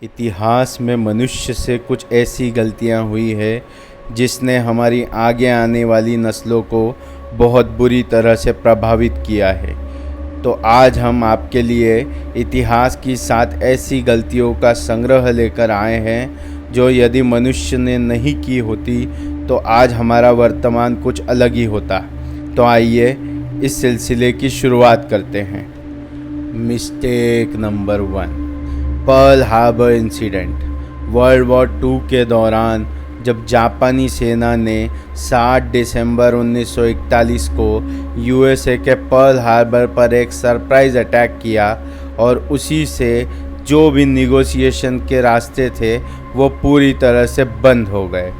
इतिहास में मनुष्य से कुछ ऐसी गलतियां हुई है जिसने हमारी आगे आने वाली नस्लों को बहुत बुरी तरह से प्रभावित किया है। तो आज हम आपके लिए इतिहास की 7 ऐसी गलतियों का संग्रह लेकर आए हैं जो यदि मनुष्य ने नहीं की होती तो आज हमारा वर्तमान कुछ अलग ही होता। तो आइए इस सिलसिले की शुरुआत करते हैं। Mistake number 1, Pearl Harbor incident. World war 2 के दौरान जब जापानी सेना ने 7 दिसंबर 1941 को यूएसए के पर्ल हार्बर पर एक सरप्राइज़ अटैक किया और उसी से जो भी निगोशिएशन के रास्ते थे वो पूरी तरह से बंद हो गए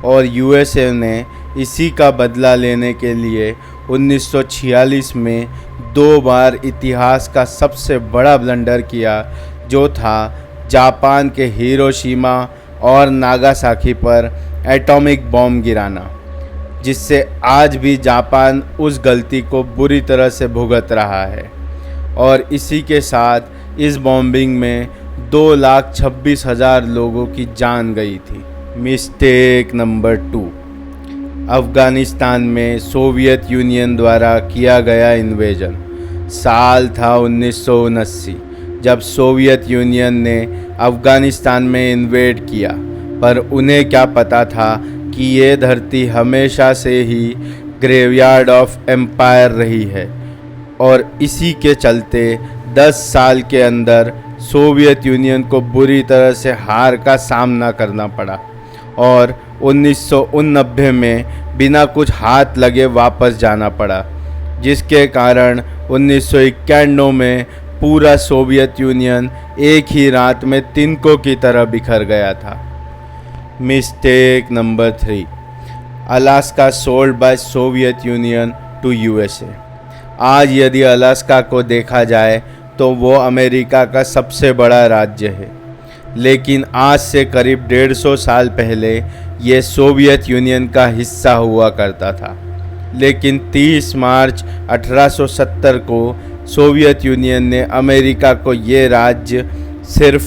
और यूएसए ने इसी का बदला लेने के लिए 1946 में 2 बार इतिहास का सबसे बड़ा ब्लंडर किया, जो था जापान के हिरोशिमा और नागासाकी पर एटॉमिक बॉम्ब गिराना, जिससे आज भी जापान उस गलती को बुरी तरह से भुगत रहा है। और इसी के साथ इस बॉम्बिंग में 2,26,000 लोगों की जान गई थी। मिस्टेक नंबर 2, अफ़गानिस्तान में सोवियत यूनियन द्वारा किया गया इन्वेजन। साल था 1979 जब सोवियत यूनियन ने अफ़गानिस्तान में इन्वेड किया, पर उन्हें क्या पता था कि ये धरती हमेशा से ही ग्रेवयार्ड ऑफ एम्पायर रही है। और इसी के चलते 10 साल के अंदर सोवियत यूनियन को बुरी तरह से हार का सामना करना पड़ा और 1989 में बिना कुछ हाथ लगे वापस जाना पड़ा, जिसके कारण 1991 में पूरा सोवियत यूनियन एक ही रात में तिनकों की तरह बिखर गया था। Mistake number 3, Alaska sold by Soviet Union to USA. आज यदि अलास्का को देखा जाए तो वो अमेरिका का सबसे बड़ा राज्य है, लेकिन आज से करीब 150 साल पहले ये सोवियत यूनियन का हिस्सा हुआ करता था। लेकिन 30 मार्च 1870 को सोवियत यूनियन ने अमेरिका को ये राज्य सिर्फ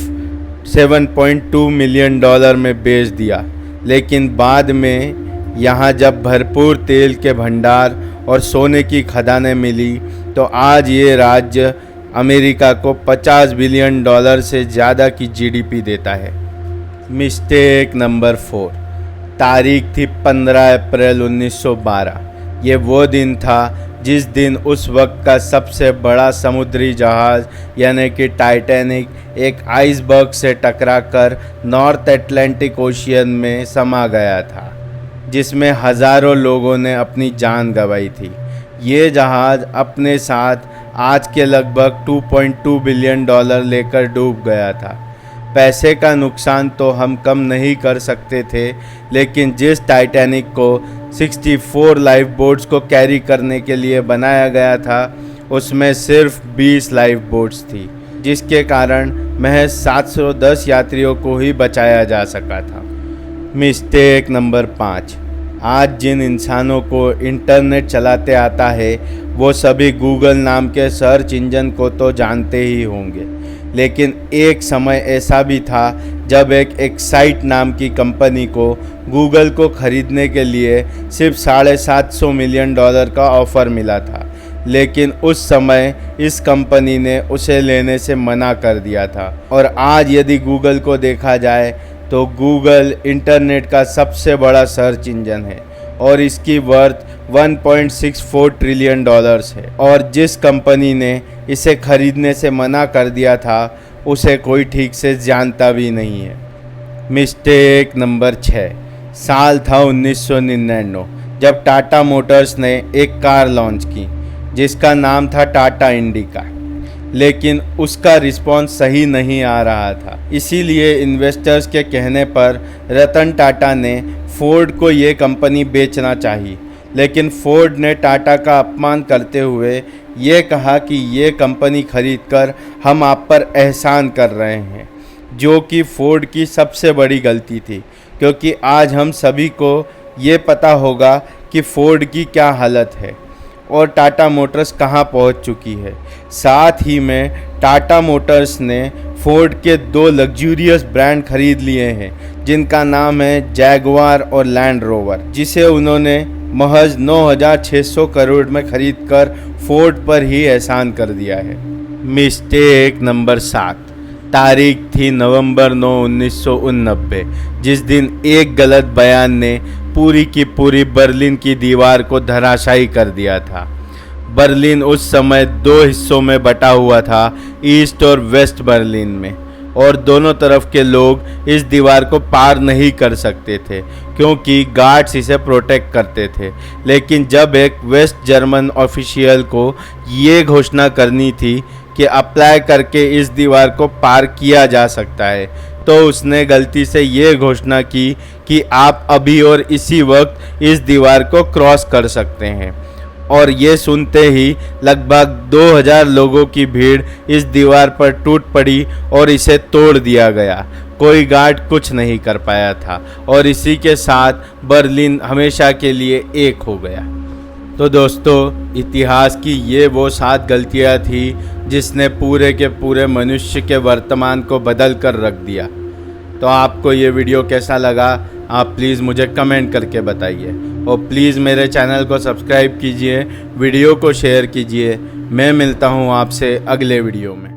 $7.2 मिलियन में बेच दिया। लेकिन बाद में यहाँ जब भरपूर तेल के भंडार और सोने की खदानें मिली तो आज ये राज्य अमेरिका को $50 बिलियन से ज़्यादा की जीडीपी देता है। मिस्टेक नंबर 4, तारीख थी 15 अप्रैल 1912। ये वो दिन था जिस दिन उस वक्त का सबसे बड़ा समुद्री जहाज़ यानी कि टाइटैनिक एक आइसबर्ग से टकराकर नॉर्थ अटलांटिक ओशियन में समा गया था, जिसमें हज़ारों लोगों ने अपनी जान गंवाई थी। ये जहाज़ अपने साथ आज के लगभग $2.2 बिलियन लेकर डूब गया था। पैसे का नुकसान तो हम कम नहीं कर सकते थे, लेकिन जिस टाइटैनिक को 64 लाइफ बोट्स को कैरी करने के लिए बनाया गया था उसमें सिर्फ 20 लाइफ बोट्स थी, जिसके कारण महज 710 यात्रियों को ही बचाया जा सका था। मिस्टेक नंबर 5, आज जिन इंसानों को इंटरनेट चलाते आता है वो सभी गूगल नाम के सर्च इंजन को तो जानते ही होंगे, लेकिन एक समय ऐसा भी था जब एक एक्साइट नाम की कंपनी को गूगल को ख़रीदने के लिए सिर्फ $750 मिलियन का ऑफ़र मिला था, लेकिन उस समय इस कंपनी ने उसे लेने से मना कर दिया था। और आज यदि गूगल को देखा जाए तो गूगल इंटरनेट का सबसे बड़ा सर्च इंजन है और इसकी वर्थ $1.64 ट्रिलियन है। और जिस कंपनी ने इसे खरीदने से मना कर दिया था उसे कोई ठीक से जानता भी नहीं है। मिस्टेक नंबर 6, साल था 1999 जब टाटा मोटर्स ने एक कार लॉन्च की जिसका नाम था टाटा इंडिका, लेकिन उसका रिस्पॉन्स सही नहीं आ रहा था। इसीलिए इन्वेस्टर्स के कहने पर रतन टाटा ने फोर्ड को ये कंपनी बेचना चाहिए, लेकिन फोर्ड ने टाटा का अपमान करते हुए ये कहा कि ये कंपनी खरीदकर हम आप पर एहसान कर रहे हैं, जो कि फोर्ड की सबसे बड़ी गलती थी, क्योंकि आज हम सभी को ये पता होगा कि फोर्ड की क्या हालत है। और टाटा मोटर्स कहां पहुंच चुकी है। साथ ही में टाटा मोटर्स ने फोर्ड के 2 लग्जूरियस ब्रांड खरीद लिए हैं, जिनका नाम है जैगुआर और लैंड रोवर, जिसे उन्होंने महज 9,600 करोड़ में खरीदकर फोर्ड पर ही एहसान कर दिया है। Mistake number 7। तारीख थी नवंबर 9, 1989, जिस दिन एक गलत बयान ने पूरी की पूरी बर्लिन की दीवार को धराशायी कर दिया था। बर्लिन उस समय 2 हिस्सों में बटा हुआ था, ईस्ट और वेस्ट बर्लिन में, और दोनों तरफ के लोग इस दीवार को पार नहीं कर सकते थे क्योंकि गार्ड्स इसे प्रोटेक्ट करते थे। लेकिन जब एक वेस्ट जर्मन ऑफिशियल को ये घोषणा करनी थी कि अप्लाई करके इस दीवार को पार किया जा सकता है, तो उसने गलती से ये घोषणा की कि आप अभी और इसी वक्त इस दीवार को क्रॉस कर सकते हैं। और ये सुनते ही लगभग 2000 लोगों की भीड़ इस दीवार पर टूट पड़ी और इसे तोड़ दिया गया। कोई गार्ड कुछ नहीं कर पाया था और इसी के साथ बर्लिन हमेशा के लिए एक हो गया। तो दोस्तों, इतिहास की ये वो 7 गलतियाँ थी जिसने पूरे के पूरे मनुष्य के वर्तमान को बदल कर रख दिया। तो आपको ये वीडियो कैसा लगा, आप प्लीज़ मुझे कमेंट करके बताइए और प्लीज़ मेरे चैनल को सब्सक्राइब कीजिए, वीडियो को शेयर कीजिए। मैं मिलता हूँ आपसे अगले वीडियो में।